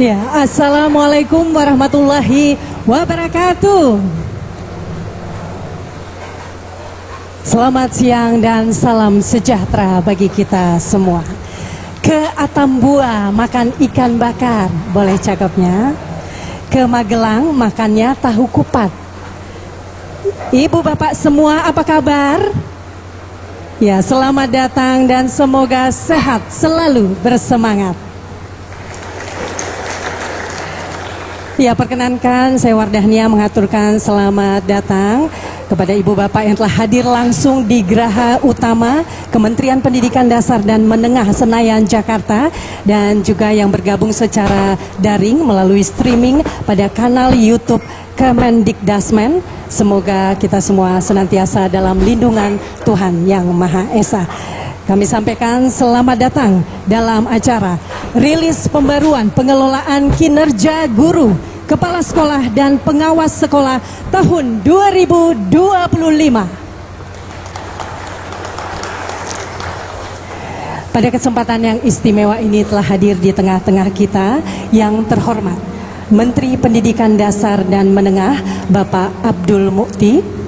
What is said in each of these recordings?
Ya, Assalamualaikum warahmatullahi wabarakatuh. Selamat siang dan salam sejahtera bagi kita semua. Ke Atambua makan ikan bakar, boleh cakepnya. Ke Magelang makannya tahu kupat. Ibu bapak semua apa kabar? Ya, selamat datang dan semoga sehat selalu bersemangat. Ya, perkenankan saya Wardahnia mengaturkan selamat datang kepada ibu bapak yang telah hadir langsung di Geraha Utama Kementerian Pendidikan Dasar dan Menengah Senayan Jakarta, dan juga yang bergabung secara daring melalui streaming pada kanal YouTube Kemendikdasmen. Semoga kita semua senantiasa dalam lindungan Tuhan Yang Maha Esa. Kami sampaikan selamat datang dalam acara rilis pembaruan pengelolaan kinerja guru, kepala sekolah dan pengawas sekolah tahun 2025. Pada kesempatan yang istimewa ini telah hadir di tengah-tengah kita yang terhormat Menteri Pendidikan Dasar dan Menengah Bapak Abdul Mukti,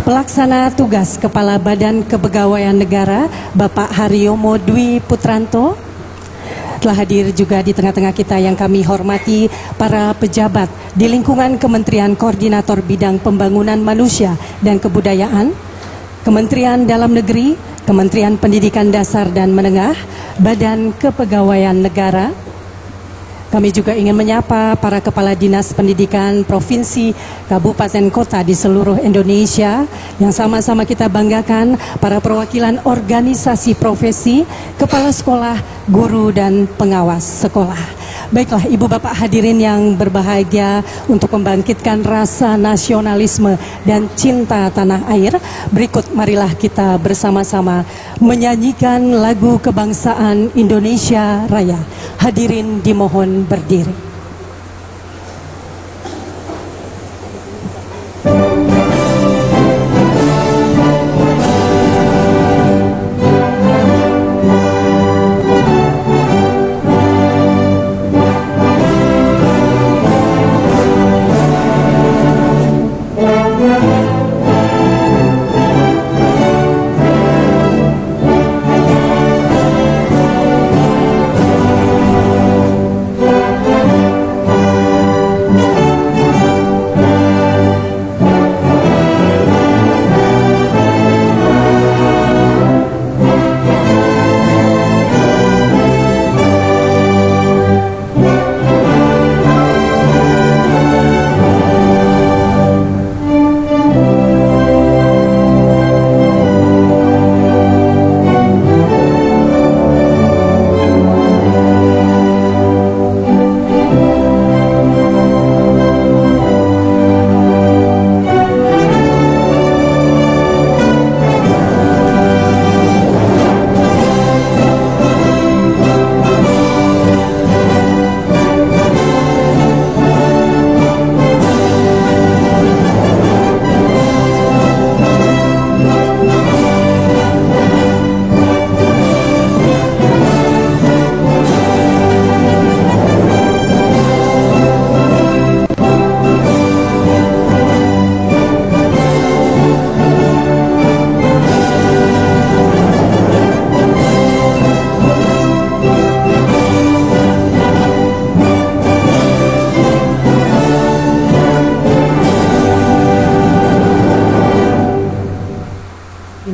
Pelaksana Tugas Kepala Badan Kepegawaian Negara Bapak Haryomo Dwi Putranto. Telah hadir juga di tengah-tengah kita yang kami hormati para pejabat di lingkungan Kementerian Koordinator Bidang Pembangunan Manusia dan Kebudayaan, Kementerian Dalam Negeri, Kementerian Pendidikan Dasar dan Menengah, Badan Kepegawaian Negara. Kami juga ingin menyapa para kepala dinas pendidikan provinsi, kabupaten, kota di seluruh Indonesia yang sama-sama kita banggakan, para perwakilan organisasi profesi, kepala sekolah, guru, dan pengawas sekolah. Baiklah ibu bapak hadirin yang berbahagia, untuk membangkitkan rasa nasionalisme dan cinta tanah air, berikut marilah kita bersama-sama menyanyikan lagu kebangsaan Indonesia Raya. Hadirin dimohon berdiri.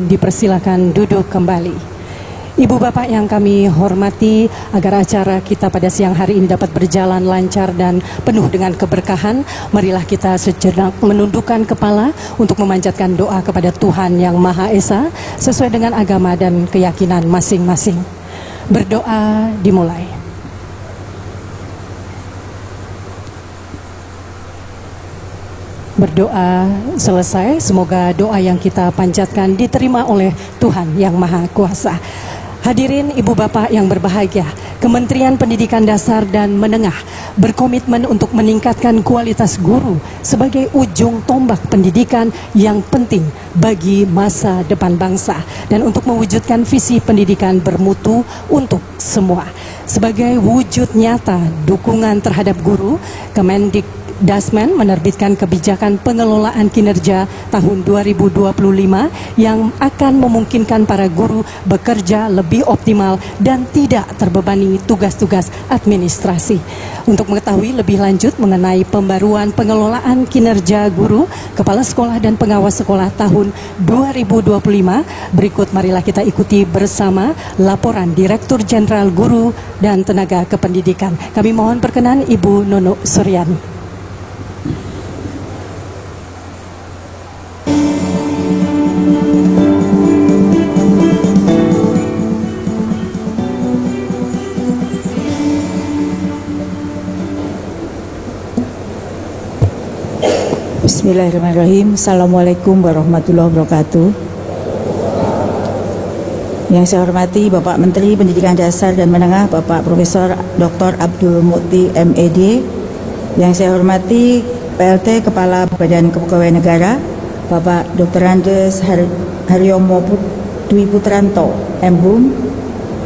Dipersilakan duduk kembali. Ibu bapak yang kami hormati, agar acara kita pada siang hari ini dapat berjalan lancar dan penuh dengan keberkahan, marilah kita sejenak menundukkan kepala untuk memanjatkan doa kepada Tuhan Yang Maha Esa sesuai dengan agama dan keyakinan masing-masing. Berdoa dimulai. Berdoa selesai, semoga doa yang kita panjatkan diterima oleh Tuhan Yang Maha Kuasa. Hadirin ibu bapak yang berbahagia, Kementerian Pendidikan Dasar dan Menengah berkomitmen untuk meningkatkan kualitas guru sebagai ujung tombak pendidikan yang penting bagi masa depan bangsa dan untuk mewujudkan visi pendidikan bermutu untuk semua. Sebagai wujud nyata dukungan terhadap guru, Kemendikdasmen menerbitkan kebijakan pengelolaan kinerja tahun 2025 yang akan memungkinkan para guru bekerja lebih optimal dan tidak terbebani tugas-tugas administrasi. Untuk mengetahui lebih lanjut mengenai pembaruan pengelolaan kinerja guru, kepala sekolah dan pengawas sekolah tahun 2025, berikut marilah kita ikuti bersama laporan Direktur Jenderal Guru dan Tenaga Kependidikan. Kami mohon perkenan Ibu Nono Suryani. Bismillahirrahmanirrahim. Assalamualaikum warahmatullahi wabarakatuh. Yang saya hormati Bapak Menteri Pendidikan Dasar dan Menengah, Bapak Profesor Dr. Abdul Mukti MED. Yang saya hormati PLT Kepala Badan Kepegawaian Negara, Bapak Dr. Andes Haryomo Dwi Putranto MHUM.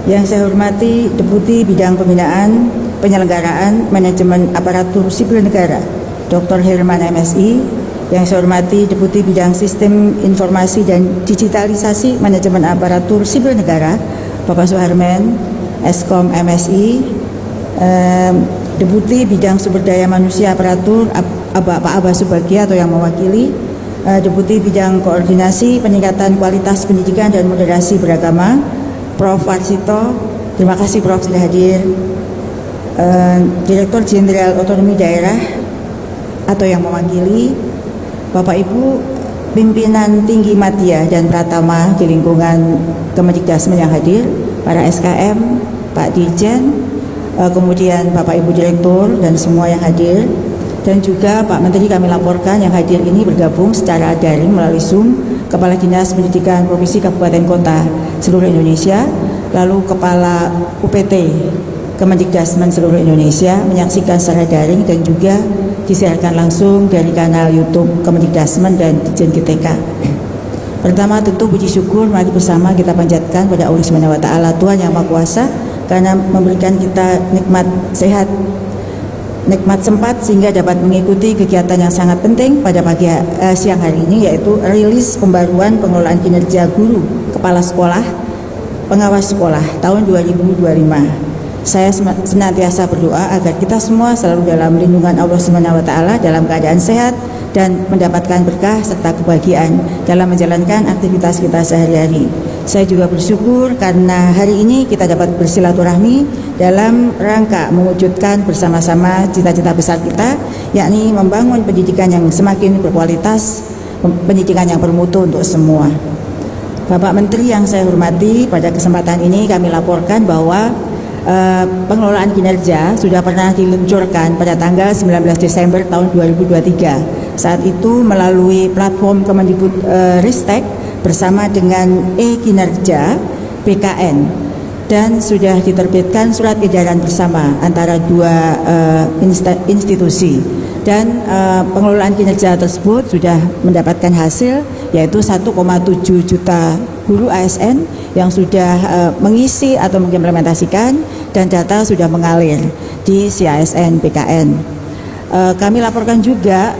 Yang saya hormati Deputi Bidang Pembinaan, Penyelenggaraan, Manajemen Aparatur Sipil Negara, Dr. Herman MSI. Yang saya hormati Deputi Bidang Sistem Informasi dan Digitalisasi Manajemen Aparatur Sipil Negara, Bapak Suharmen, Eskom MSI. Deputi Bidang Sumber Daya Manusia Aparatur, Pak Abah Subagi atau yang mewakili. Deputi Bidang Koordinasi Peningkatan Kualitas Pendidikan dan Moderasi Beragama, Prof. Warsito. Terima kasih Prof. sudah hadir. Direktur Jenderal Otonomi Daerah atau yang mewakili, Bapak Ibu pimpinan tinggi Madya dan Pratama di lingkungan Kemendikdasmen yang hadir, para SKM, Pak Dirjen, kemudian Bapak Ibu Direktur dan semua yang hadir, dan juga Pak Menteri kami laporkan yang hadir ini bergabung secara daring melalui Zoom, Kepala Dinas Pendidikan Provinsi Kabupaten Kota seluruh Indonesia, lalu Kepala UPT Kemendikdasmen seluruh Indonesia menyaksikan secara daring dan juga disiarkan langsung dari kanal YouTube Kemendikdasmen dan Ditjen GTK. Pertama tentu puji syukur mari bersama kita panjatkan pada Allah Subhanahu wa taala, Tuhan yang Maha Kuasa, karena memberikan kita nikmat sehat, nikmat sempat sehingga dapat mengikuti kegiatan yang sangat penting pada siang hari ini, yaitu rilis pembaruan pengelolaan kinerja guru, kepala sekolah, pengawas sekolah tahun 2025. Saya senantiasa berdoa agar kita semua selalu dalam lindungan Allah Subhanahu wa taala, dalam keadaan sehat dan mendapatkan berkah serta kebahagiaan dalam menjalankan aktivitas kita sehari-hari. Saya juga bersyukur karena hari ini kita dapat bersilaturahmi dalam rangka mewujudkan bersama-sama cita-cita besar kita, yakni membangun pendidikan yang semakin berkualitas, pendidikan yang bermutu untuk semua. Bapak Menteri yang saya hormati, pada kesempatan ini kami laporkan bahwa pengelolaan kinerja sudah pernah diluncurkan pada tanggal 19 Desember tahun 2023. Saat itu melalui platform Kemendikbud-Ristek bersama dengan e-kinerja PKN, dan sudah diterbitkan surat edaran bersama antara dua institusi, dan pengelolaan kinerja tersebut sudah mendapatkan hasil, yaitu 1,7 juta guru ASN yang sudah mengisi atau mengimplementasikan, dan data sudah mengalir di CASN PKN. Kami laporkan juga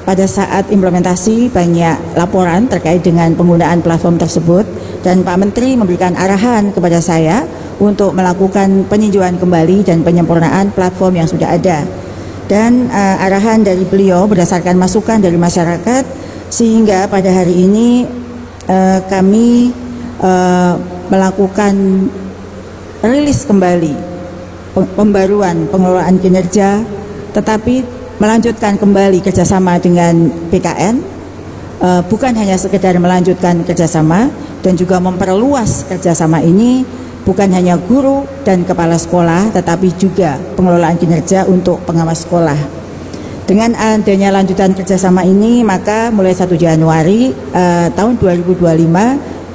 pada saat implementasi banyak laporan terkait dengan penggunaan platform tersebut, dan Pak Menteri memberikan arahan kepada saya untuk melakukan peninjauan kembali dan penyempurnaan platform yang sudah ada. Dan arahan dari beliau berdasarkan masukan dari masyarakat, sehingga pada hari ini kami melakukan rilis kembali pembaruan pengelolaan kinerja, tetapi melanjutkan kembali kerjasama dengan PKN, bukan hanya sekedar melanjutkan kerjasama, dan juga memperluas kerjasama ini bukan hanya guru dan kepala sekolah, tetapi juga pengelolaan kinerja untuk pengawas sekolah. Dengan adanya lanjutan kerjasama ini, maka mulai 1 Januari tahun 2025,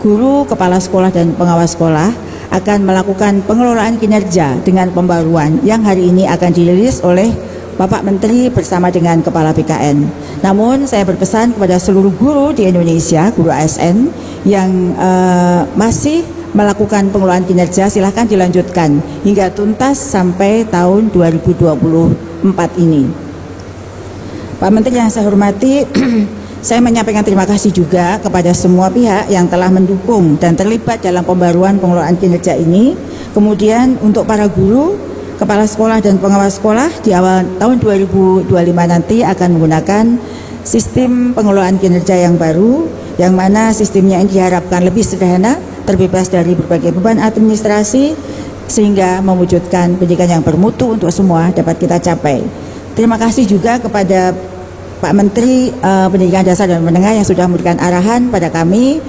guru, kepala sekolah, dan pengawas sekolah akan melakukan pengelolaan kinerja dengan pembaruan yang hari ini akan dirilis oleh Bapak Menteri bersama dengan Kepala BKN. Namun saya berpesan kepada seluruh guru di Indonesia, guru ASN yang masih melakukan pengelolaan kinerja, silahkan dilanjutkan hingga tuntas sampai tahun 2024 ini. Pak Menteri yang saya hormati, saya menyampaikan terima kasih juga kepada semua pihak yang telah mendukung dan terlibat dalam pembaruan pengelolaan kinerja ini. Kemudian untuk para guru, kepala sekolah dan pengawas sekolah di awal tahun 2025 nanti akan menggunakan sistem pengelolaan kinerja yang baru, yang mana sistemnya ini diharapkan lebih sederhana, terbebas dari berbagai beban administrasi, sehingga mewujudkan pendidikan yang bermutu untuk semua dapat kita capai. Terima kasih juga kepada Pak Menteri Pendidikan Dasar dan Menengah yang sudah memberikan arahan pada kami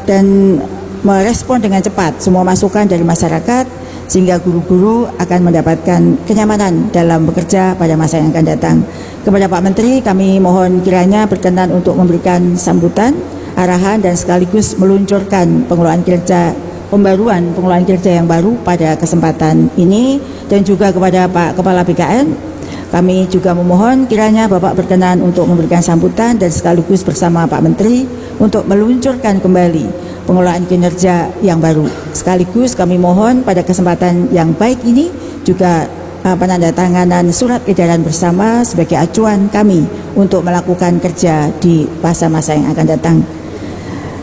dan merespon dengan cepat semua masukan dari masyarakat, sehingga guru-guru akan mendapatkan kenyamanan dalam bekerja pada masa yang akan datang. Kepada Pak Menteri, kami mohon kiranya berkenan untuk memberikan sambutan, arahan, dan sekaligus meluncurkan pengelolaan kinerja, pembaruan pengelolaan kinerja yang baru pada kesempatan ini. Dan juga kepada Pak Kepala BKN, kami juga memohon kiranya Bapak berkenan untuk memberikan sambutan dan sekaligus bersama Pak Menteri untuk meluncurkan kembali pengelolaan kinerja yang baru. Sekaligus kami mohon pada kesempatan yang baik ini juga penandatanganan surat edaran bersama sebagai acuan kami untuk melakukan kerja di masa-masa yang akan datang.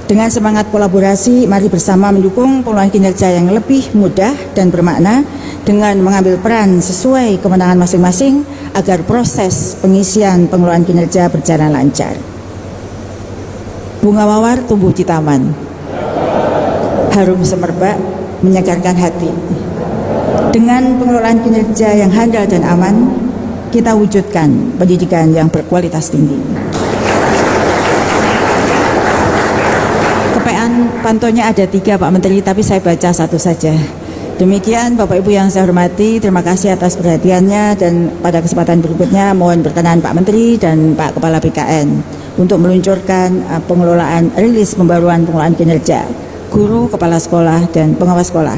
Dengan semangat kolaborasi, mari bersama mendukung pengelolaan kinerja yang lebih mudah dan bermakna dengan mengambil peran sesuai kewenangan masing-masing agar proses pengisian pengelolaan kinerja berjalan lancar. Bunga mawar tumbuh di taman, harum semerbak menyegarkan hati. Dengan pengelolaan kinerja yang handal dan aman, kita wujudkan pendidikan yang berkualitas tinggi. Kepean pantonya ada 3 Pak Menteri, tapi saya baca satu saja. Demikian Bapak Ibu yang saya hormati, terima kasih atas perhatiannya, dan pada kesempatan berikutnya mohon berkenan Pak Menteri dan Pak Kepala BKN untuk meluncurkan pengelolaan rilis pembaruan pengelolaan kinerja guru, kepala sekolah, dan pengawas sekolah.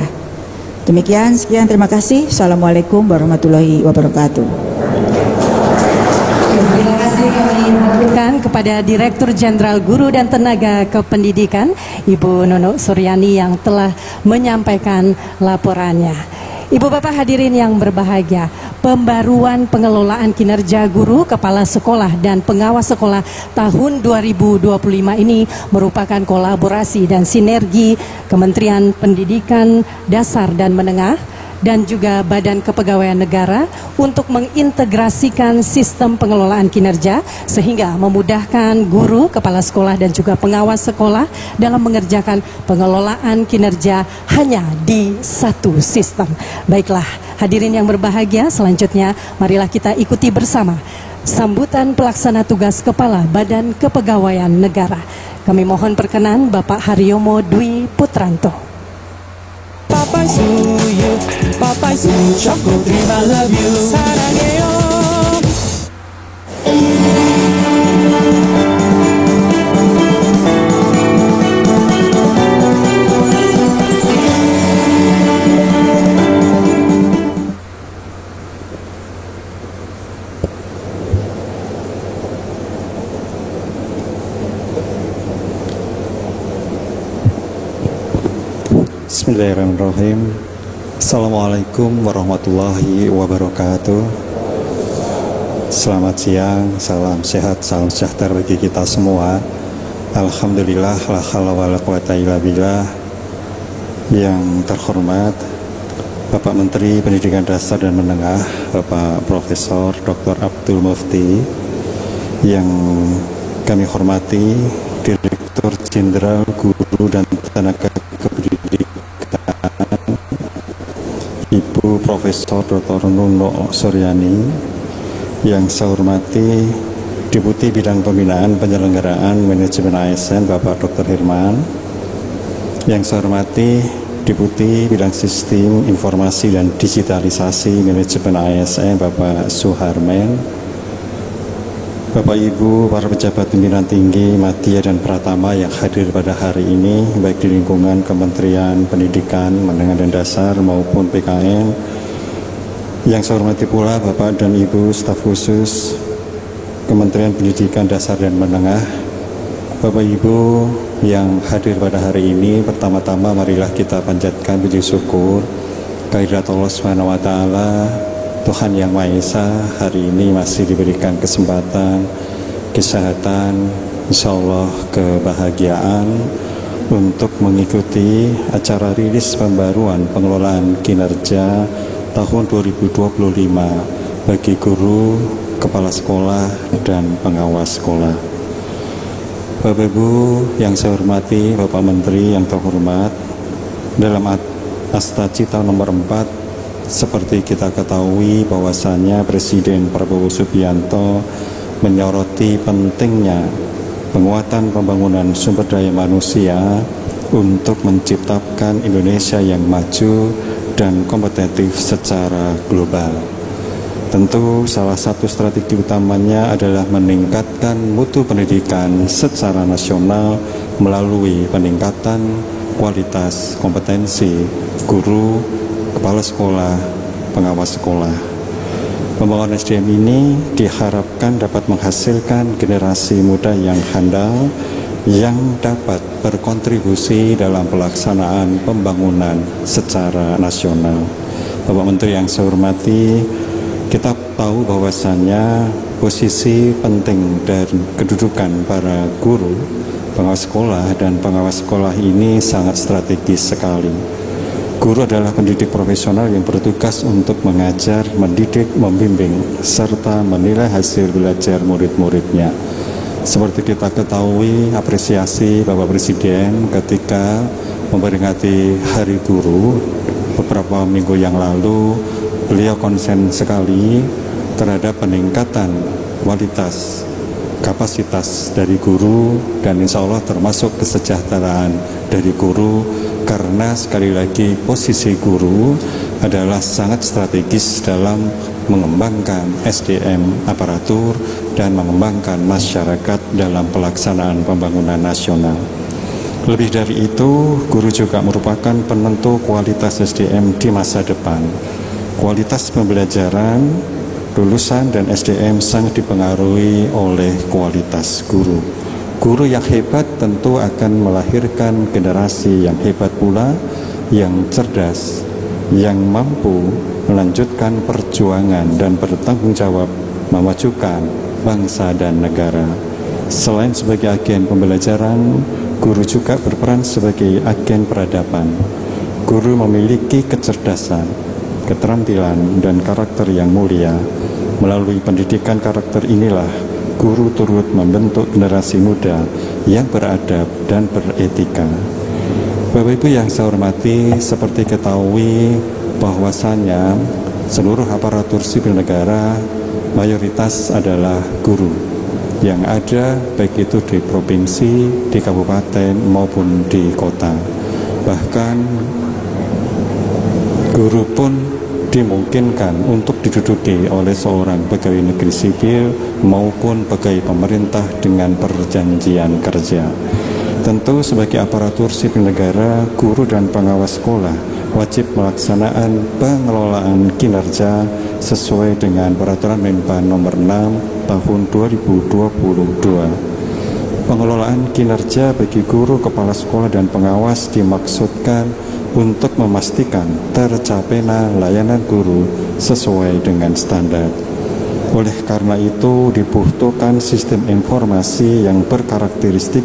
Demikian, sekian, terima kasih. Assalamualaikum warahmatullahi wabarakatuh. Terima kasih kami haturkan kepada Direktur Jenderal Guru dan Tenaga Kependidikan, Ibu Nono Suryani yang telah menyampaikan laporannya. Ibu Bapak hadirin yang berbahagia, pembaruan pengelolaan kinerja guru, kepala sekolah, dan pengawas sekolah tahun 2025 ini merupakan kolaborasi dan sinergi Kementerian Pendidikan Dasar dan Menengah dan juga Badan Kepegawaian Negara untuk mengintegrasikan sistem pengelolaan kinerja sehingga memudahkan guru, kepala sekolah, dan juga pengawas sekolah dalam mengerjakan pengelolaan kinerja hanya di satu sistem. Baiklah, hadirin yang berbahagia, selanjutnya marilah kita ikuti bersama sambutan pelaksana tugas Kepala Badan Kepegawaian Negara. Kami mohon perkenan Bapak Haryomo Dwi Putranto. Papai suyu, choco dream I love you. Sarangeo. Bismillahirrahmanirrahim. Assalamualaikum warahmatullahi wabarakatuh. Selamat siang, salam sehat, salam sejahtera bagi kita semua. Alhamdulillah, la haula wala quwata illa billah. Yang terhormat Bapak Menteri Pendidikan Dasar dan Menengah, Bapak Profesor Dr. Abdul Mufti, yang kami hormati Direktur Jenderal Guru dan Tenaga Kependidikan Ibu Profesor Dr. Nono Suryani, yang saya hormati Deputi Bidang Pembinaan Penyelenggaraan Manajemen ASN Bapak Dr. Hirman, yang saya hormati Deputi Bidang Sistem Informasi dan Digitalisasi Manajemen ASN Bapak Suharmen, Bapak Ibu, para pejabat pimpinan tinggi, Madya dan Pratama yang hadir pada hari ini, baik di lingkungan Kementerian Pendidikan, Menengah dan Dasar maupun PKN. Yang saya hormati pula Bapak dan Ibu staf khusus Kementerian Pendidikan Dasar dan Menengah. Bapak Ibu yang hadir pada hari ini, pertama-tama marilah kita panjatkan puji syukur kehadirat Allah Subhanahu wa taala, Tuhan Yang Maha Esa. Hari ini masih diberikan kesempatan, kesehatan, insya Allah kebahagiaan untuk mengikuti acara rilis pembaruan pengelolaan kinerja tahun 2025 bagi guru, kepala sekolah, dan pengawas sekolah. Bapak Ibu yang saya hormati, Bapak Menteri yang terhormat, dalam Astacita nomor 4 seperti kita ketahui bahwasannya Presiden Prabowo Subianto menyoroti pentingnya penguatan pembangunan sumber daya manusia untuk menciptakan Indonesia yang maju dan kompetitif secara global. Tentu salah satu strategi utamanya adalah meningkatkan mutu pendidikan secara nasional melalui peningkatan kualitas kompetensi guru, kepala sekolah, pengawas sekolah. Pembangunan SDM ini diharapkan dapat menghasilkan generasi muda yang handal yang dapat berkontribusi dalam pelaksanaan pembangunan secara nasional. Bapak Menteri yang saya hormati, kita tahu bahwasannya posisi penting dan kedudukan para guru, pengawas sekolah, dan pengawas sekolah ini sangat strategis sekali. Guru adalah pendidik profesional yang bertugas untuk mengajar, mendidik, membimbing, serta menilai hasil belajar murid-muridnya. Seperti kita ketahui, apresiasi Bapak Presiden ketika memperingati Hari Guru beberapa minggu yang lalu, beliau konsen sekali terhadap peningkatan kualitas kapasitas dari guru dan insya Allah termasuk kesejahteraan dari guru, karena sekali lagi posisi guru adalah sangat strategis dalam mengembangkan SDM aparatur dan mengembangkan masyarakat dalam pelaksanaan pembangunan nasional. Lebih dari itu, guru juga merupakan penentu kualitas SDM di masa depan. Kualitas pembelajaran, lulusan dan SDM sangat dipengaruhi oleh kualitas guru. Guru yang hebat tentu akan melahirkan generasi yang hebat pula, yang cerdas, yang mampu melanjutkan perjuangan dan bertanggung jawab memajukan bangsa dan negara. Selain sebagai agen pembelajaran, guru juga berperan sebagai agen peradaban. Guru memiliki kecerdasan, keterampilan, dan karakter yang mulia. Melalui pendidikan karakter inilah guru turut membentuk generasi muda yang beradab dan beretika. Bapak Ibu yang saya hormati, seperti ketahui bahwasannya seluruh aparatur sipil negara mayoritas adalah guru yang ada, baik itu di provinsi, di kabupaten maupun di kota. Bahkan guru pun dimungkinkan untuk diduduki oleh seorang pegawai negeri sipil maupun pegawai pemerintah dengan perjanjian kerja. Tentu sebagai aparatur sipil negara, guru dan pengawas sekolah wajib melaksanakan pengelolaan kinerja sesuai dengan Peraturan Menpan Nomor 6 Tahun 2022. Pengelolaan kinerja bagi guru, kepala sekolah, dan pengawas dimaksudkan untuk memastikan tercapainya layanan guru sesuai dengan standar. Oleh karena itu dibutuhkan sistem informasi yang berkarakteristik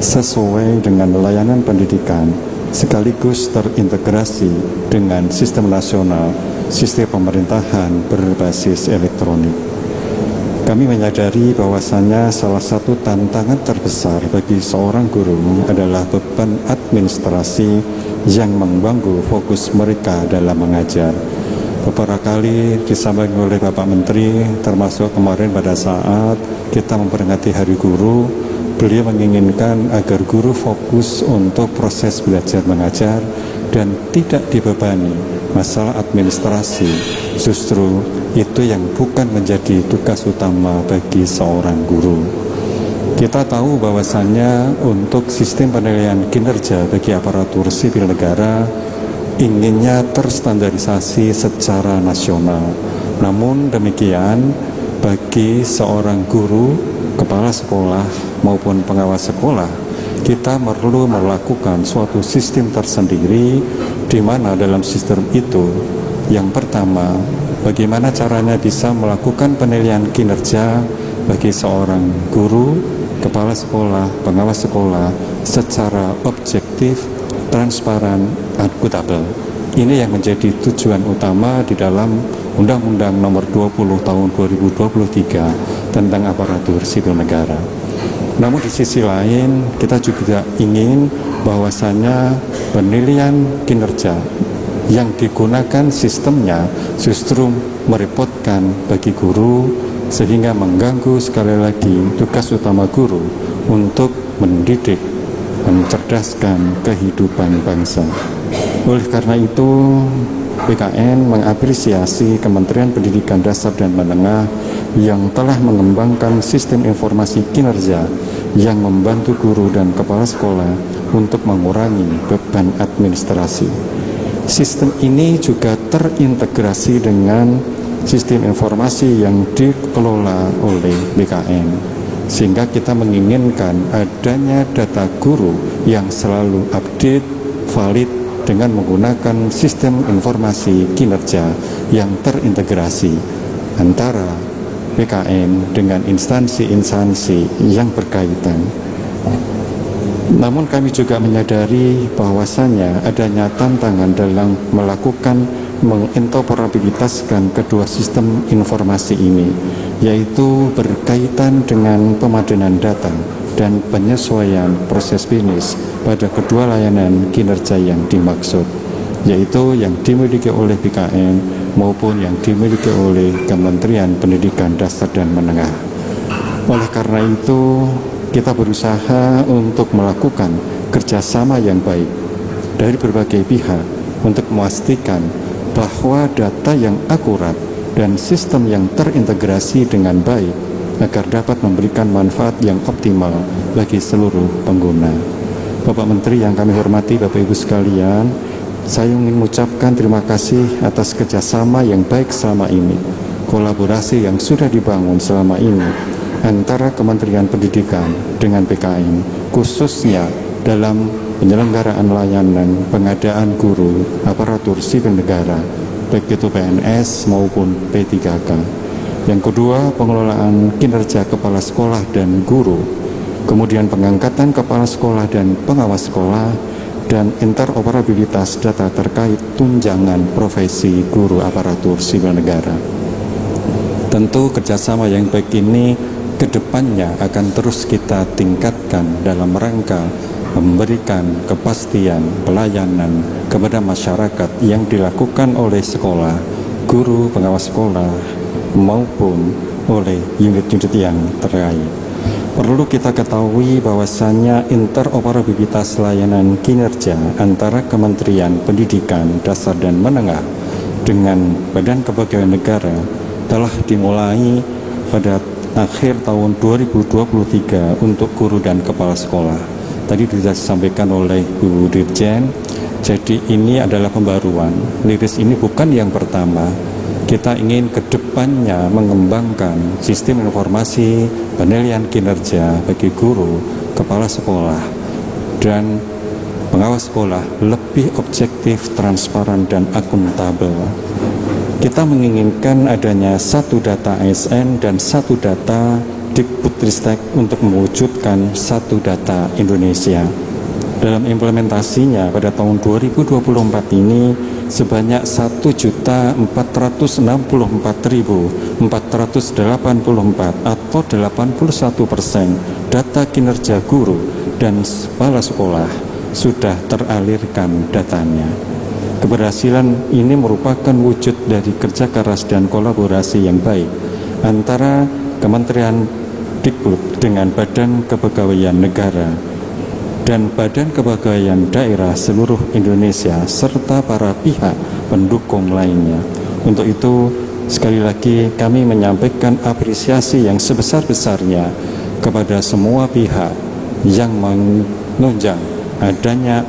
sesuai dengan layanan pendidikan, sekaligus terintegrasi dengan sistem nasional, sistem pemerintahan berbasis elektronik. Kami menyadari bahwasannya salah satu tantangan terbesar bagi seorang guru adalah beban administrasi yang mengganggu fokus mereka dalam mengajar. Beberapa kali disampaikan oleh Bapak Menteri, termasuk kemarin pada saat kita memperingati Hari Guru, beliau menginginkan agar guru fokus untuk proses belajar mengajar dan tidak dibebani masalah administrasi. Justru itu yang bukan menjadi tugas utama bagi seorang guru. Kita tahu bahwasannya untuk sistem penilaian kinerja bagi aparatur sipil negara inginnya terstandarisasi secara nasional. Namun demikian, bagi seorang guru, kepala sekolah maupun pengawas sekolah, kita perlu melakukan suatu sistem tersendiri, di mana dalam sistem itu yang pertama, bagaimana caranya bisa melakukan penilaian kinerja bagi seorang guru, kepala sekolah, pengawas sekolah secara objektif, transparan, akuntabel. Ini yang menjadi tujuan utama di dalam Undang-Undang Nomor 20 Tahun 2023 tentang aparatur sipil negara. Namun di sisi lain kita juga ingin bahwasannya penilaian kinerja yang digunakan sistemnya justru merepotkan bagi guru, sehingga mengganggu sekali lagi tugas utama guru untuk mendidik, mencerdaskan kehidupan bangsa. Oleh karena itu, BKN mengapresiasi Kementerian Pendidikan Dasar dan Menengah yang telah mengembangkan sistem informasi kinerja yang membantu guru dan kepala sekolah untuk mengurangi beban administrasi. Sistem ini juga terintegrasi dengan sistem informasi yang dikelola oleh BKN, sehingga kita menginginkan adanya data guru yang selalu update, valid, dengan menggunakan sistem informasi kinerja yang terintegrasi antara BKN dengan instansi-instansi yang berkaitan. Namun kami juga menyadari bahwasannya adanya tantangan dalam melakukan menginteroperabilitaskan kedua sistem informasi ini, yaitu berkaitan dengan pemaduan data dan penyesuaian proses bisnis pada kedua layanan kinerja yang dimaksud, yaitu yang dimiliki oleh BKN maupun yang dimiliki oleh Kementerian Pendidikan Dasar dan Menengah. Oleh karena itu, kita berusaha untuk melakukan kerjasama yang baik dari berbagai pihak untuk memastikan bahwa data yang akurat dan sistem yang terintegrasi dengan baik agar dapat memberikan manfaat yang optimal bagi seluruh pengguna. Bapak Menteri yang kami hormati, Bapak Ibu sekalian, saya ingin mengucapkan terima kasih atas kerjasama yang baik selama ini, kolaborasi yang sudah dibangun selama ini antara Kementerian Pendidikan dengan BKN, khususnya dalam penyelenggaraan layanan pengadaan guru aparatur sipil negara, baik itu PNS maupun P3K. Yang kedua, pengelolaan kinerja kepala sekolah dan guru, kemudian pengangkatan kepala sekolah dan pengawas sekolah, dan interoperabilitas data terkait tunjangan profesi guru aparatur sipil negara. Tentu kerjasama yang baik ini kedepannya akan terus kita tingkatkan dalam rangka memberikan kepastian pelayanan kepada masyarakat yang dilakukan oleh sekolah, guru, pengawas sekolah, maupun oleh unit-unit yang terkait. Perlu kita ketahui bahwasannya interoperabilitas layanan kinerja antara Kementerian Pendidikan Dasar dan Menengah dengan Badan Kepegawaian Negara telah dimulai pada akhir tahun 2023 untuk guru dan kepala sekolah. Tadi sudah disampaikan oleh Bu Dirjen, jadi ini adalah pembaruan. Liris ini bukan yang pertama. Kita ingin ke depannya mengembangkan sistem informasi penilaian kinerja bagi guru, kepala sekolah, dan pengawas sekolah lebih objektif, transparan, dan akuntabel. Kita menginginkan adanya satu data ASN dan satu data Dikbudristek untuk mewujudkan satu data Indonesia. Dalam implementasinya pada tahun 2024 ini sebanyak 1.464.484 atau 81% data kinerja guru dan kepala sekolah sudah teralirkan datanya. Keberhasilan ini merupakan wujud dari kerja keras dan kolaborasi yang baik antara Kementerian Dikbud dengan Badan Kepegawaian Negara dan Badan Kepegawaian Daerah seluruh Indonesia serta para pihak pendukung lainnya. Untuk itu sekali lagi kami menyampaikan apresiasi yang sebesar-besarnya kepada semua pihak yang menunjang adanya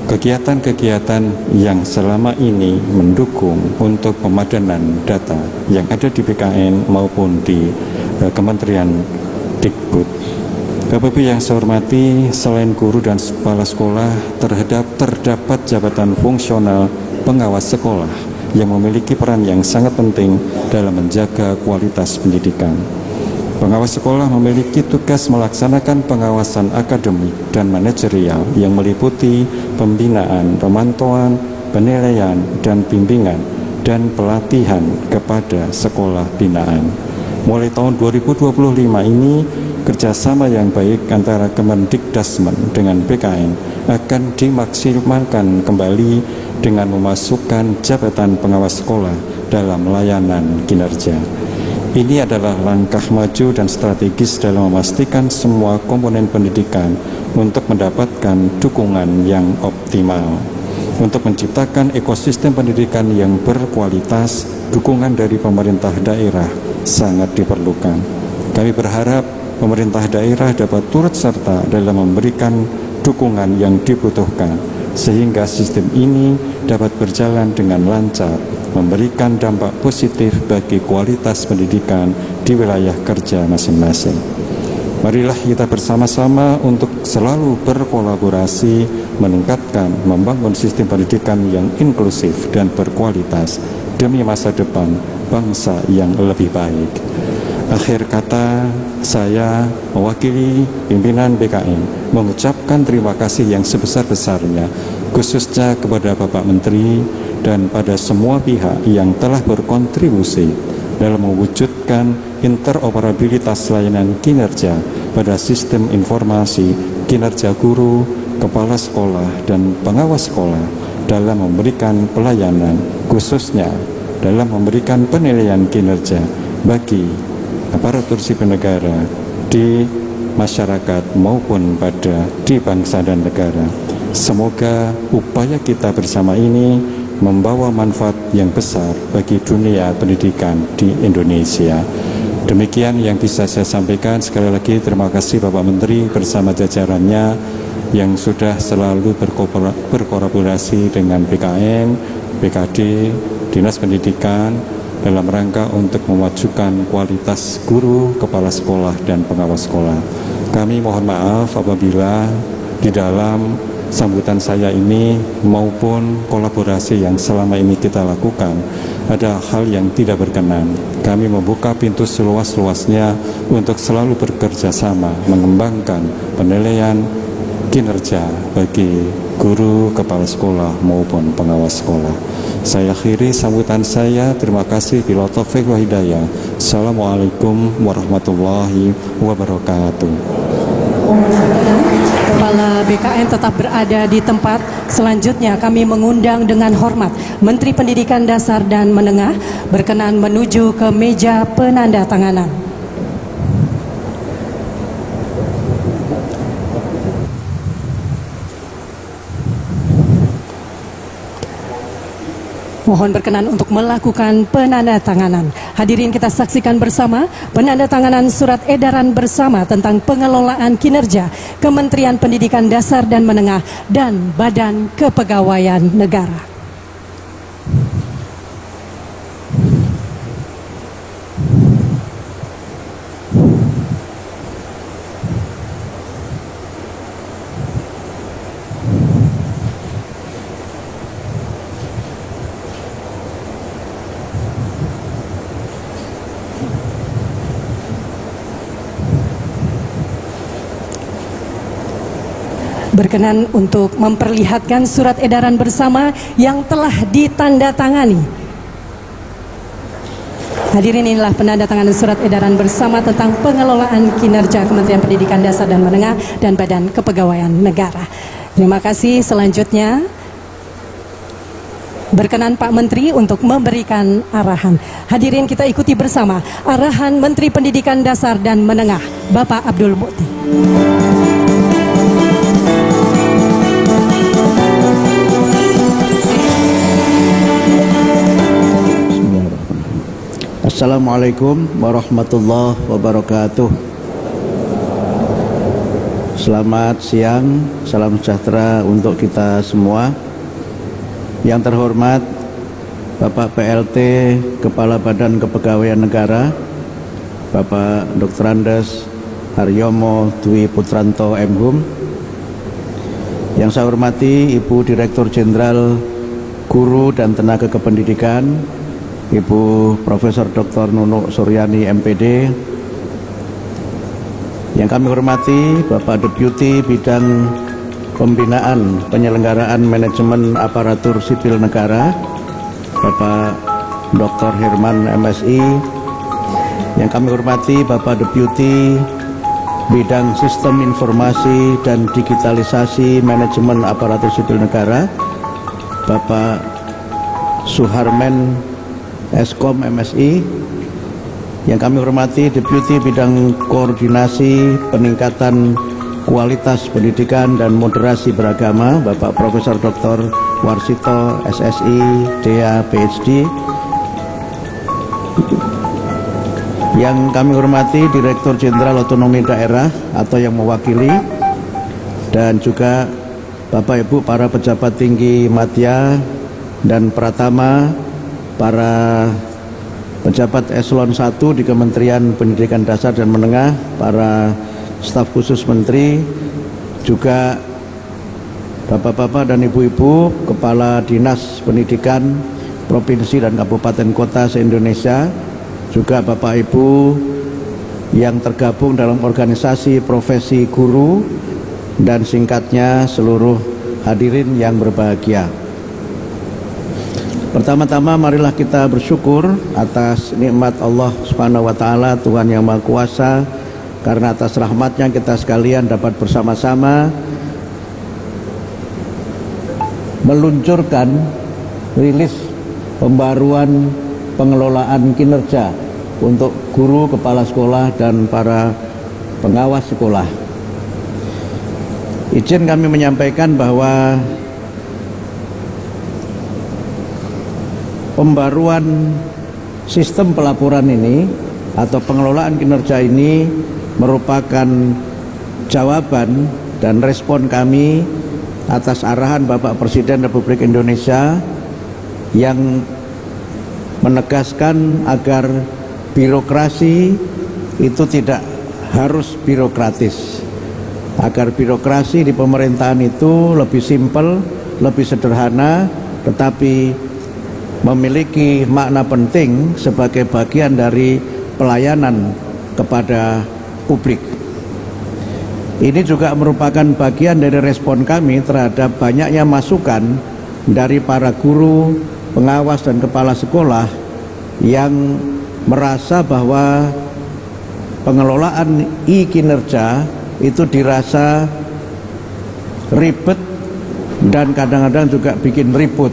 kegiatan-kegiatan yang selama ini mendukung untuk pemadanan data yang ada di BKN maupun di Kementerian Dikbud. Bapak Ibu yang saya hormati, selain guru dan kepala sekolah, terdapat jabatan fungsional pengawas sekolah yang memiliki peran yang sangat penting dalam menjaga kualitas pendidikan. Pengawas sekolah memiliki tugas melaksanakan pengawasan akademik dan manajerial yang meliputi pembinaan, pemantauan, penilaian, dan bimbingan dan pelatihan kepada sekolah binaan. Mulai tahun 2025 ini, kerjasama yang baik antara Kemendikdasmen dengan BKN akan dimaksimalkan kembali dengan memasukkan jabatan pengawas sekolah dalam layanan kinerja. Ini adalah langkah maju dan strategis dalam memastikan semua komponen pendidikan untuk mendapatkan dukungan yang optimal. Untuk menciptakan ekosistem pendidikan yang berkualitas, dukungan dari pemerintah daerah sangat diperlukan. Kami berharap pemerintah daerah dapat turut serta dalam memberikan dukungan yang dibutuhkan, sehingga sistem ini dapat berjalan dengan lancar, memberikan dampak positif bagi kualitas pendidikan di wilayah kerja masing-masing. Marilah kita bersama-sama untuk selalu berkolaborasi, meningkatkan, membangun sistem pendidikan yang inklusif dan berkualitas demi masa depan bangsa yang lebih baik. Akhir kata, saya mewakili pimpinan BKN mengucapkan terima kasih yang sebesar-besarnya, khususnya kepada Bapak Menteri dan pada semua pihak yang telah berkontribusi dalam mewujudkan interoperabilitas layanan kinerja pada sistem informasi kinerja guru, kepala sekolah, dan pengawas sekolah dalam memberikan pelayanan, khususnya dalam memberikan penilaian kinerja bagi aparatur sipil negara di masyarakat maupun di bangsa dan negara. Semoga upaya kita bersama ini membawa manfaat yang besar bagi dunia pendidikan di Indonesia. Demikian yang bisa saya sampaikan. Sekali lagi terima kasih Bapak Menteri bersama jajarannya yang sudah selalu berkolaborasi dengan BKN, BKD, Dinas Pendidikan dalam rangka untuk memajukan kualitas guru, kepala sekolah, dan pengawas sekolah. Kami mohon maaf apabila di dalam sambutan saya ini maupun kolaborasi yang selama ini kita lakukan ada hal yang tidak berkenan. Kami membuka pintu seluas-luasnya untuk selalu bekerja sama mengembangkan penilaian kinerja bagi guru, kepala sekolah maupun pengawas sekolah. Saya akhiri sambutan saya. Terima kasih. Bila taufik wa hidayah. Assalamualaikum warahmatullahi wabarakatuh. Kepala BKN tetap berada di tempat. Selanjutnya kami mengundang dengan hormat Menteri Pendidikan Dasar dan Menengah berkenan menuju ke meja penandatanganan. Mohon berkenan untuk melakukan penandatanganan. Hadirin, kita saksikan bersama penandatanganan surat edaran bersama tentang pengelolaan kinerja Kementerian Pendidikan Dasar dan Menengah dan Badan Kepegawaian Negara. Berkenan untuk memperlihatkan surat edaran bersama yang telah ditandatangani. Hadirin, inilah penandatanganan surat edaran bersama tentang pengelolaan kinerja Kementerian Pendidikan Dasar dan Menengah dan Badan Kepegawaian Negara. Terima kasih. Selanjutnya berkenan Pak Menteri untuk memberikan arahan. Hadirin, kita ikuti bersama arahan Menteri Pendidikan Dasar dan Menengah, Bapak Abdul Mukti. Assalamualaikum warahmatullahi wabarakatuh. Selamat siang, salam sejahtera untuk kita semua. Yang terhormat Bapak PLT Kepala Badan Kepegawaian Negara, Bapak Dr. Andes Haryomo Dwi Putranto MHum. Yang saya hormati Ibu Direktur Jenderal Guru dan Tenaga Kependidikan, Ibu Profesor Dr. Nunuk Suryani MPD. Yang kami hormati Bapak Deputi Bidang Pembinaan Penyelenggaraan Manajemen Aparatur Sipil Negara, Bapak Dr. Herman MSI. Yang kami hormati Bapak Deputi Bidang Sistem Informasi dan Digitalisasi Manajemen Aparatur Sipil Negara, Bapak Suharmen Eskom MSI. Yang kami hormati Deputi Bidang Koordinasi Peningkatan Kualitas Pendidikan dan Moderasi Beragama, Bapak Profesor Dr. Warsito SSI DA PhD. Yang kami hormati Direktur Jenderal Otonomi Daerah atau yang mewakili, dan juga Bapak Ibu para pejabat tinggi Madya dan Pratama, para pejabat eselon 1 di Kementerian Pendidikan Dasar dan Menengah, para staf khusus menteri, juga bapak-bapak dan ibu-ibu kepala dinas pendidikan provinsi dan kabupaten kota se-Indonesia, juga bapak ibu yang tergabung dalam organisasi profesi guru, dan singkatnya seluruh hadirin yang berbahagia. Pertama-tama marilah kita bersyukur atas nikmat Allah Subhanahu wa taala, Tuhan yang Maha Kuasa, karena atas rahmatnya kita sekalian dapat bersama-sama meluncurkan rilis pembaruan pengelolaan kinerja untuk guru, kepala sekolah, dan para pengawas sekolah. Izin kami menyampaikan bahwa pembaruan sistem pelaporan ini atau pengelolaan kinerja ini merupakan jawaban dan respon kami atas arahan Bapak Presiden Republik Indonesia yang menegaskan agar birokrasi itu tidak harus birokratis, agar birokrasi di pemerintahan itu lebih simpel, lebih sederhana, tetapi memiliki makna penting sebagai bagian dari pelayanan kepada publik. Ini juga merupakan bagian dari respon kami terhadap banyaknya masukan dari para guru, pengawas, dan kepala sekolah yang merasa bahwa pengelolaan e-kinerja itu dirasa ribet dan kadang-kadang juga bikin ribut.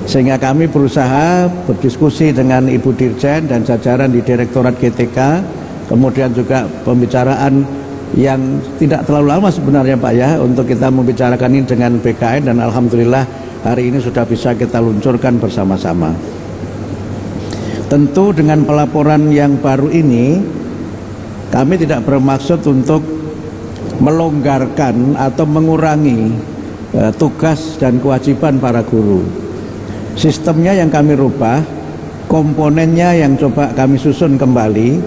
Sehingga kami berusaha berdiskusi dengan Ibu Dirjen dan jajaran di Direktorat GTK, kemudian juga pembicaraan yang tidak terlalu lama sebenarnya Pak ya, untuk kita membicarakan ini dengan BKN, dan alhamdulillah hari ini sudah bisa kita luncurkan bersama-sama. Tentu dengan pelaporan yang baru ini kami tidak bermaksud untuk melonggarkan atau mengurangi tugas dan kewajiban para guru. Sistemnya yang kami rubah, komponennya yang coba kami susun kembali,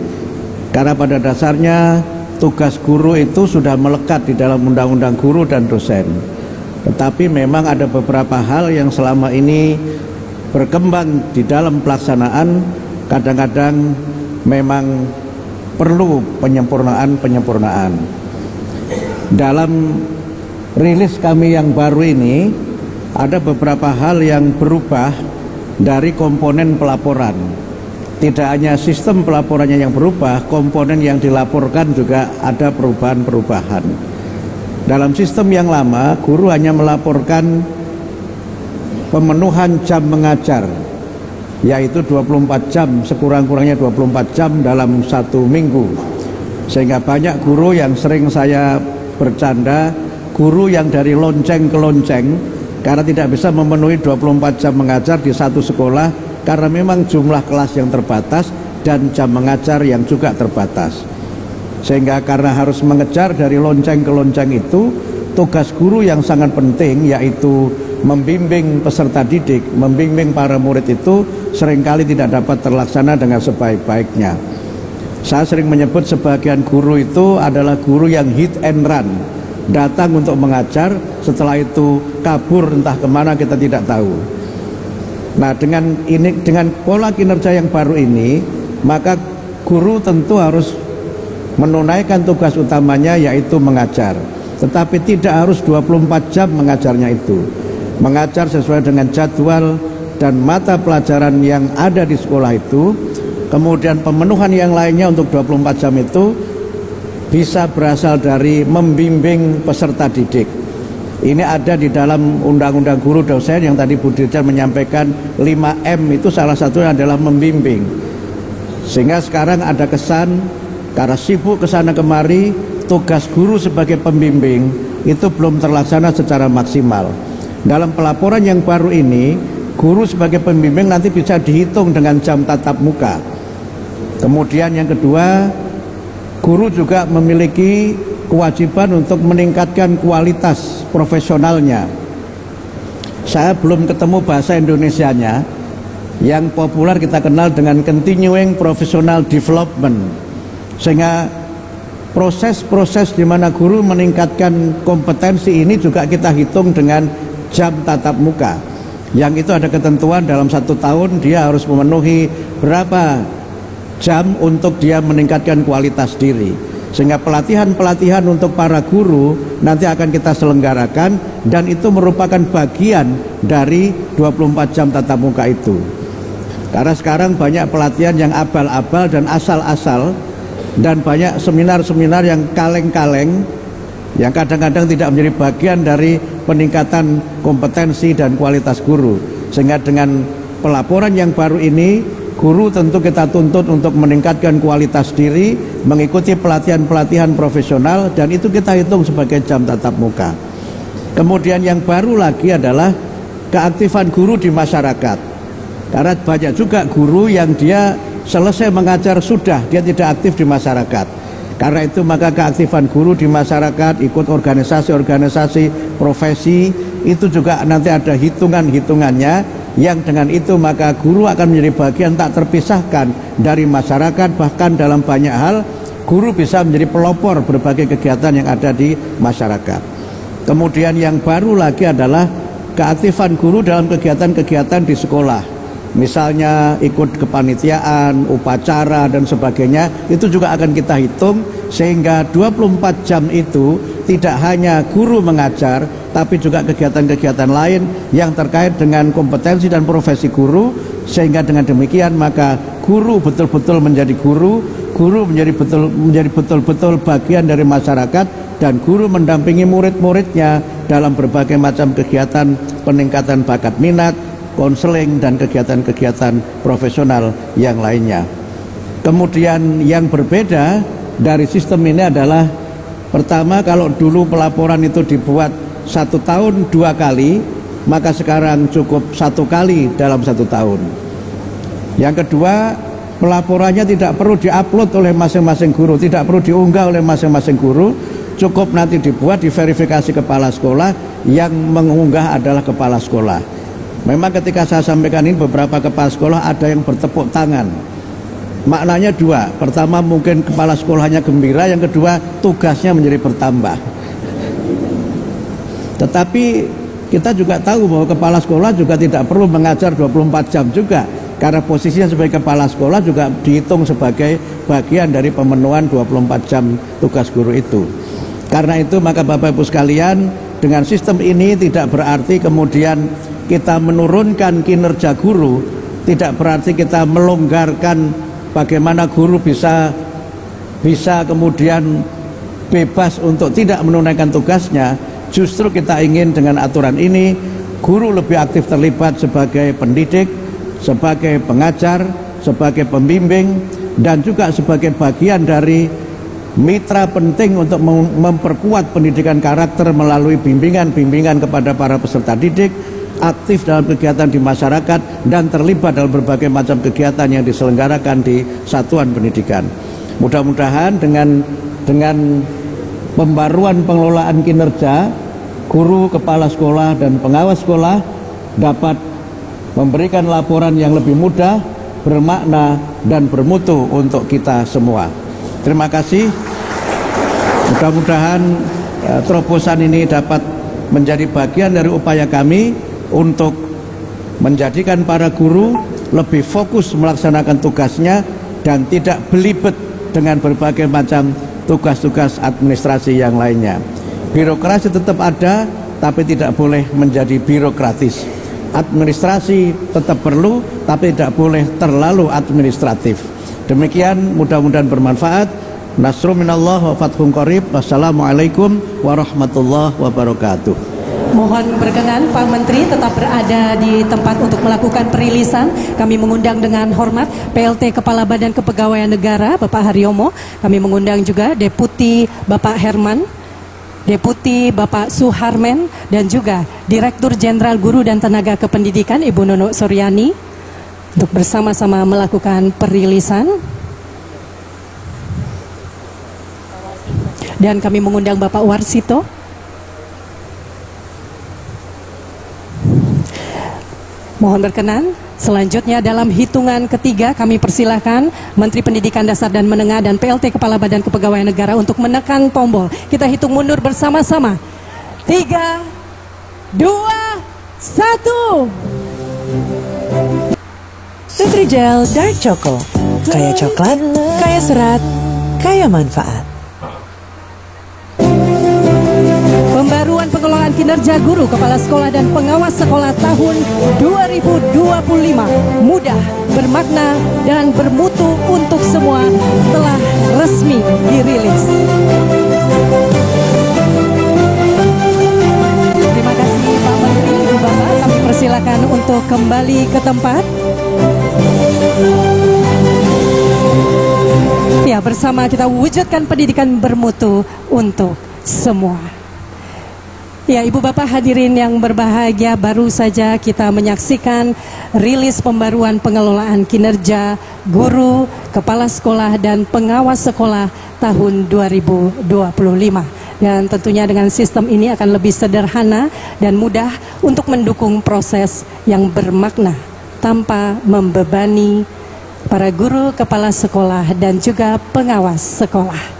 karena pada dasarnya tugas guru itu sudah melekat di dalam undang-undang guru dan dosen. Tetapi memang ada beberapa hal yang selama ini berkembang di dalam pelaksanaan, kadang-kadang memang perlu penyempurnaan. Dalam rilis kami yang baru ini, ada beberapa hal yang berubah dari komponen pelaporan. Tidak hanya sistem pelaporannya yang berubah, komponen yang dilaporkan juga ada perubahan-perubahan. Dalam sistem yang lama, guru hanya melaporkan pemenuhan jam mengajar, yaitu 24 jam, sekurang-kurangnya 24 jam dalam satu minggu. Sehingga banyak guru yang sering saya bercanda, guru yang dari lonceng ke lonceng, karena tidak bisa memenuhi 24 jam mengajar di satu sekolah, karena memang jumlah kelas yang terbatas dan jam mengajar yang juga terbatas. Sehingga karena harus mengejar dari lonceng ke lonceng itu, tugas guru yang sangat penting yaitu membimbing peserta didik, membimbing para murid itu seringkali tidak dapat terlaksana dengan sebaik-baiknya. Saya sering menyebut sebagian guru itu adalah guru yang hit and run, datang untuk mengajar, setelah itu kabur entah kemana kita tidak tahu. Nah, dengan pola kinerja yang baru ini, maka guru tentu harus menunaikan tugas utamanya yaitu mengajar, tetapi tidak harus 24 jam mengajarnya itu. Mengajar sesuai dengan jadwal dan mata pelajaran yang ada di sekolah itu. Kemudian pemenuhan yang lainnya untuk 24 jam itu bisa berasal dari membimbing peserta didik. Ini ada di dalam Undang-Undang Guru Dosen yang tadi Bu Dirjen menyampaikan 5M itu salah satunya adalah membimbing. Sehingga sekarang ada kesan karena sibuk kesana kemari, tugas guru sebagai pembimbing itu belum terlaksana secara maksimal. Dalam pelaporan yang baru ini, guru sebagai pembimbing nanti bisa dihitung dengan jam tatap muka. Kemudian yang kedua, guru juga memiliki kewajiban untuk meningkatkan kualitas profesionalnya. Saya belum ketemu bahasa Indonesianya. Yang populer kita kenal dengan continuing professional development. Sehingga proses-proses di mana guru meningkatkan kompetensi ini juga kita hitung dengan jam tatap muka. Yang itu ada ketentuan dalam 1 tahun dia harus memenuhi berapa jam untuk dia meningkatkan kualitas diri. Sehingga pelatihan-pelatihan untuk para guru nanti akan kita selenggarakan, dan itu merupakan bagian dari 24 jam tatap muka itu. Karena sekarang banyak pelatihan yang abal-abal dan asal-asal, dan banyak seminar-seminar yang kaleng-kaleng, yang kadang-kadang tidak menjadi bagian dari peningkatan kompetensi dan kualitas guru. Sehingga dengan pelaporan yang baru ini, guru tentu kita tuntut untuk meningkatkan kualitas diri, mengikuti pelatihan-pelatihan profesional, dan itu kita hitung sebagai jam tatap muka. Kemudian yang baru lagi adalah keaktifan guru di masyarakat. Karena banyak juga guru yang dia selesai mengajar sudah, dia tidak aktif di masyarakat. Karena itu maka keaktifan guru di masyarakat, ikut organisasi-organisasi profesi, itu juga nanti ada hitungan-hitungannya, yang dengan itu maka guru akan menjadi bagian tak terpisahkan dari masyarakat. Bahkan dalam banyak hal guru bisa menjadi pelopor berbagai kegiatan yang ada di masyarakat. Kemudian yang baru lagi adalah keaktifan guru dalam kegiatan-kegiatan di sekolah. Misalnya ikut kepanitiaan, upacara dan sebagainya, itu juga akan kita hitung. Sehingga 24 jam itu tidak hanya guru mengajar, tapi juga kegiatan-kegiatan lain yang terkait dengan kompetensi dan profesi guru. Sehingga dengan demikian maka guru betul-betul menjadi guru, guru menjadi betul-betul bagian dari masyarakat, dan guru mendampingi murid-muridnya dalam berbagai macam kegiatan peningkatan bakat minat, konseling, dan kegiatan-kegiatan profesional yang lainnya. Kemudian yang berbeda dari sistem ini adalah, pertama, kalau dulu pelaporan itu dibuat 1 tahun 2 kali, maka sekarang cukup 1 kali dalam 1 tahun. Yang kedua, pelaporannya tidak perlu diupload oleh masing-masing guru, tidak perlu diunggah oleh masing-masing guru, cukup nanti dibuat, diverifikasi kepala sekolah, yang mengunggah adalah kepala sekolah. Memang ketika saya sampaikan ini, beberapa kepala sekolah ada yang bertepuk tangan. Maknanya 2, pertama mungkin kepala sekolahnya gembira, yang kedua tugasnya menjadi bertambah. Tetapi kita juga tahu bahwa kepala sekolah juga tidak perlu mengajar 24 jam juga, karena posisinya sebagai kepala sekolah juga dihitung sebagai bagian dari pemenuhan 24 jam tugas guru itu. Karena itu maka Bapak Ibu sekalian, dengan sistem ini tidak berarti kemudian kita menurunkan kinerja guru, tidak berarti kita melonggarkan bagaimana guru bisa kemudian bebas untuk tidak menunaikan tugasnya. Justru kita ingin dengan aturan ini guru lebih aktif terlibat sebagai pendidik, sebagai pengajar, sebagai pembimbing, dan juga sebagai bagian dari mitra penting untuk memperkuat pendidikan karakter melalui bimbingan-bimbingan kepada para peserta didik, aktif dalam kegiatan di masyarakat, dan terlibat dalam berbagai macam kegiatan yang diselenggarakan di satuan pendidikan. Mudah-mudahan dengan pembaruan pengelolaan kinerja, guru, kepala sekolah, dan pengawas sekolah dapat memberikan laporan yang lebih mudah, bermakna, dan bermutu untuk kita semua. Terima kasih. Mudah-mudahan terobosan ini dapat menjadi bagian dari upaya kami untuk menjadikan para guru lebih fokus melaksanakan tugasnya dan tidak belibet dengan berbagai macam tugas-tugas administrasi yang lainnya. Birokrasi tetap ada, tapi tidak boleh menjadi birokratis. Administrasi tetap perlu, tapi tidak boleh terlalu administratif. Demikian, mudah-mudahan bermanfaat. Nasrun minallah wa fathun qarib. Wassalamualaikum warahmatullahi wabarakatuh. Mohon berkenan Pak Menteri tetap berada di tempat untuk melakukan perilisan. Kami mengundang dengan hormat PLT Kepala Badan Kepegawaian Negara Bapak Haryomo. Kami mengundang juga Deputi Bapak Herman, Deputi Bapak Suharmen, dan juga Direktur Jenderal Guru dan Tenaga Kependidikan Ibu Nono Suryani untuk bersama-sama melakukan perilisan. Dan kami mengundang Bapak Warsito. Mohon berkenan, selanjutnya dalam hitungan ketiga kami persilahkan Menteri Pendidikan Dasar dan Menengah dan PLT Kepala Badan Kepegawaian Negara untuk menekan tombol. Kita hitung mundur bersama-sama. 3, 2, 1. Nutrijel Dark Choco, kaya coklat, kaya serat, kaya manfaat. Pembaruan pengelolaan kinerja guru, kepala sekolah, dan pengawas sekolah tahun 2025 mudah, bermakna, dan bermutu untuk semua telah resmi dirilis. Terima kasih Pak Menteri, Ibu Bapak. Kami persilakan untuk kembali ke tempat. Ya, bersama kita wujudkan pendidikan bermutu untuk semua. Ya, Ibu Bapak hadirin yang berbahagia, baru saja kita menyaksikan rilis pembaruan pengelolaan kinerja guru, kepala sekolah, dan pengawas sekolah tahun 2025. Dan tentunya dengan sistem ini akan lebih sederhana dan mudah untuk mendukung proses yang bermakna tanpa membebani para guru, kepala sekolah, dan juga pengawas sekolah.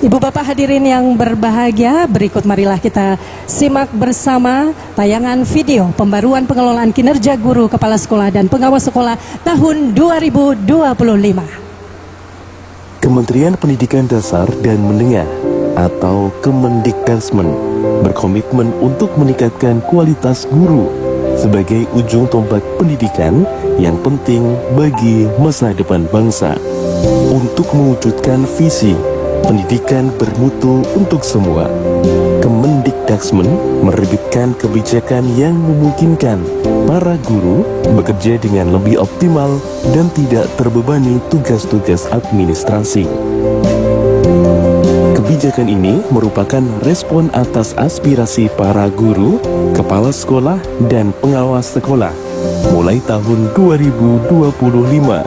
Ibu Bapak hadirin yang berbahagia, berikut marilah kita simak bersama tayangan video pembaruan pengelolaan kinerja guru, kepala sekolah, dan pengawas sekolah tahun 2025. Kementerian Pendidikan Dasar dan Menengah atau Kemendikdasmen berkomitmen untuk meningkatkan kualitas guru sebagai ujung tombak pendidikan yang penting bagi masa depan bangsa. Untuk mewujudkan visi pendidikan bermutu untuk semua, Kemendikdasmen menerbitkan kebijakan yang memungkinkan para guru bekerja dengan lebih optimal dan tidak terbebani tugas-tugas administrasi. Kebijakan ini merupakan respon atas aspirasi para guru, kepala sekolah, dan pengawas sekolah. Mulai tahun 2025,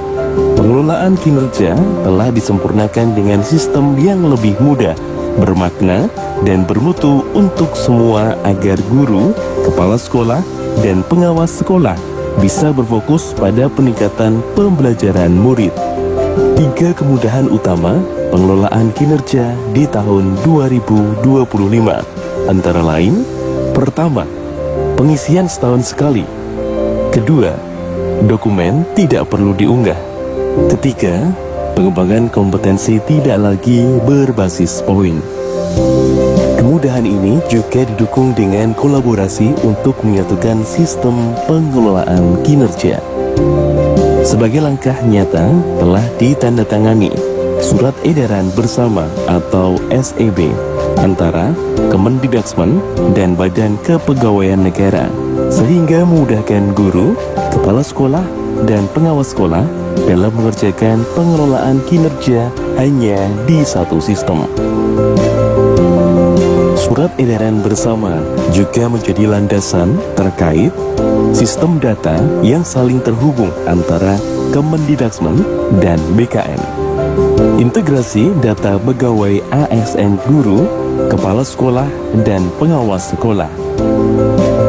pengelolaan kinerja telah disempurnakan dengan sistem yang lebih mudah, bermakna, dan bermutu untuk semua agar guru, kepala sekolah, dan pengawas sekolah bisa berfokus pada peningkatan pembelajaran murid. 3 kemudahan utama pengelolaan kinerja di tahun 2025 antara lain: pertama, pengisian setahun sekali; kedua, dokumen tidak perlu diunggah; ketiga, pengembangan kompetensi tidak lagi berbasis poin. Kemudahan ini juga didukung dengan kolaborasi untuk menyatukan sistem pengelolaan kinerja. Sebagai langkah nyata, telah ditandatangani Surat Edaran Bersama atau SEB antara Kemendikdasmen dan Badan Kepegawaian Negara, sehingga memudahkan guru, kepala sekolah, dan pengawas sekolah dalam mengerjakan pengelolaan kinerja hanya di satu sistem. Surat edaran bersama juga menjadi landasan terkait sistem data yang saling terhubung antara Kemendikbud dan BKN. Integrasi data pegawai ASN guru, kepala sekolah, dan pengawas sekolah.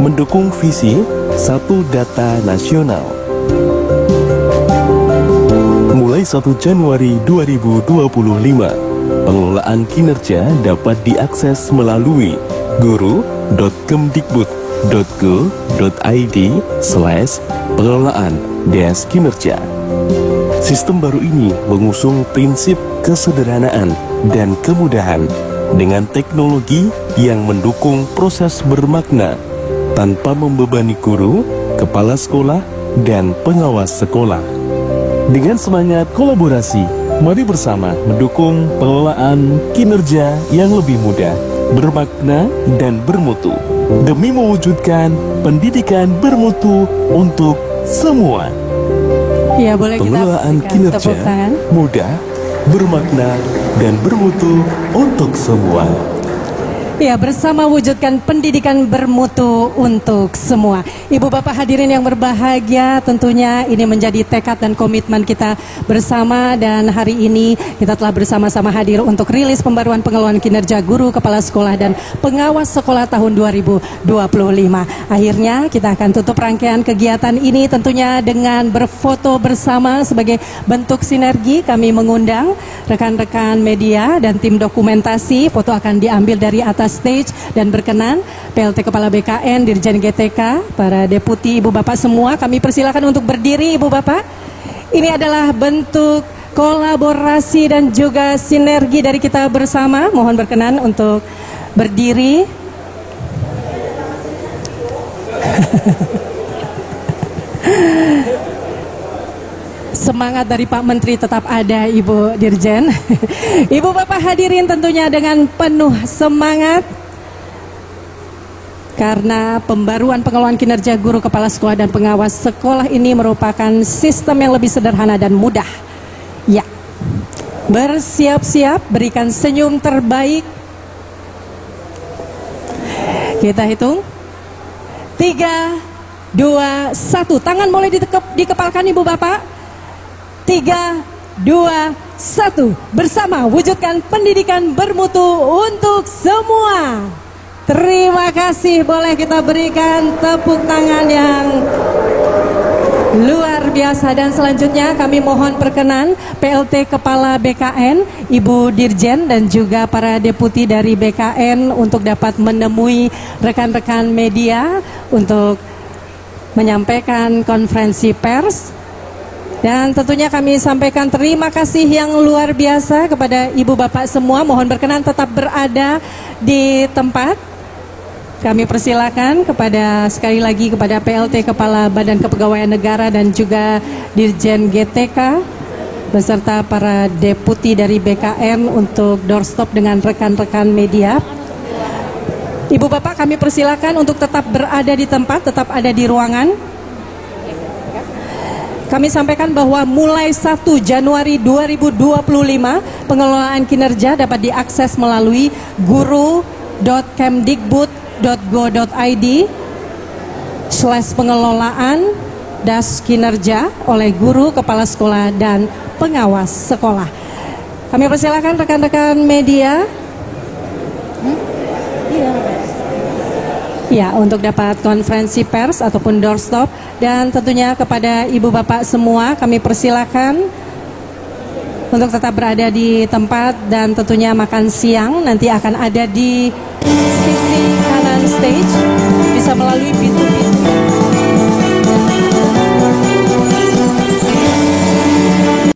Mendukung visi satu data nasional. Mulai 1 Januari 2025, pengelolaan kinerja dapat diakses melalui guru.kemdikbud.go.id/pengelolaan-kinerja. Sistem baru ini mengusung prinsip kesederhanaan dan kemudahan dengan teknologi yang mendukung proses bermakna tanpa membebani guru, kepala sekolah, dan pengawas sekolah. Dengan semangat kolaborasi, mari bersama mendukung pengelolaan kinerja yang lebih mudah, bermakna, dan bermutu demi mewujudkan pendidikan bermutu untuk semua. Ya, boleh kita Pengelolaan kinerja tepuk tangan. mudah, bermakna, dan bermutu untuk semua. Ya, bersama wujudkan pendidikan bermutu untuk semua. Ibu bapak hadirin yang berbahagia, tentunya ini menjadi tekad dan komitmen kita bersama, dan hari ini kita telah bersama-sama hadir untuk rilis pembaruan pengelolaan kinerja guru, kepala sekolah, dan pengawas sekolah tahun 2025. Akhirnya kita akan tutup rangkaian kegiatan ini tentunya dengan berfoto bersama sebagai bentuk sinergi. Kami mengundang rekan-rekan media dan tim dokumentasi. Foto akan diambil dari atas stage, dan berkenan PLT Kepala BKN, Dirjen GTK, para deputi, ibu bapak semua, kami persilakan untuk berdiri ibu bapak. Ini adalah bentuk kolaborasi dan juga sinergi dari kita bersama. Mohon berkenan untuk berdiri. Semangat dari Pak Menteri tetap ada, Ibu Dirjen. Ibu bapak hadirin tentunya dengan penuh semangat, karena pembaruan pengelolaan kinerja guru, kepala sekolah, dan pengawas sekolah ini merupakan sistem yang lebih sederhana dan mudah. Ya, bersiap-siap, berikan senyum terbaik. Kita hitung 3, 2, 1. Tangan mulai dikepalkan ibu bapak. 3, 2, 1. Bersama wujudkan pendidikan bermutu untuk semua. Terima kasih, boleh kita berikan tepuk tangan yang luar biasa. Dan selanjutnya kami mohon perkenan PLT Kepala BKN, Ibu Dirjen, dan juga para deputi dari BKN untuk dapat menemui rekan-rekan media untuk menyampaikan konferensi pers. Dan tentunya kami sampaikan terima kasih yang luar biasa kepada ibu bapak semua. Mohon berkenan tetap berada di tempat. Kami persilakan kepada, sekali lagi, kepada PLT Kepala Badan Kepegawaian Negara dan juga Dirjen GTK beserta para deputi dari BKN untuk doorstop dengan rekan-rekan media. Ibu bapak kami persilakan untuk tetap berada di tempat, tetap ada di ruangan. Kami sampaikan bahwa mulai 1 Januari 2025 pengelolaan kinerja dapat diakses melalui guru.kemdikbud.go.id/pengelolaan-kinerja oleh guru, kepala sekolah, dan pengawas sekolah. Kami persilakan rekan-rekan media. Ya, untuk dapat konferensi pers ataupun doorstop. Dan tentunya kepada ibu bapak semua kami persilakan untuk tetap berada di tempat, dan tentunya makan siang nanti akan ada di sisi kanan stage, bisa melalui pintu-pintu.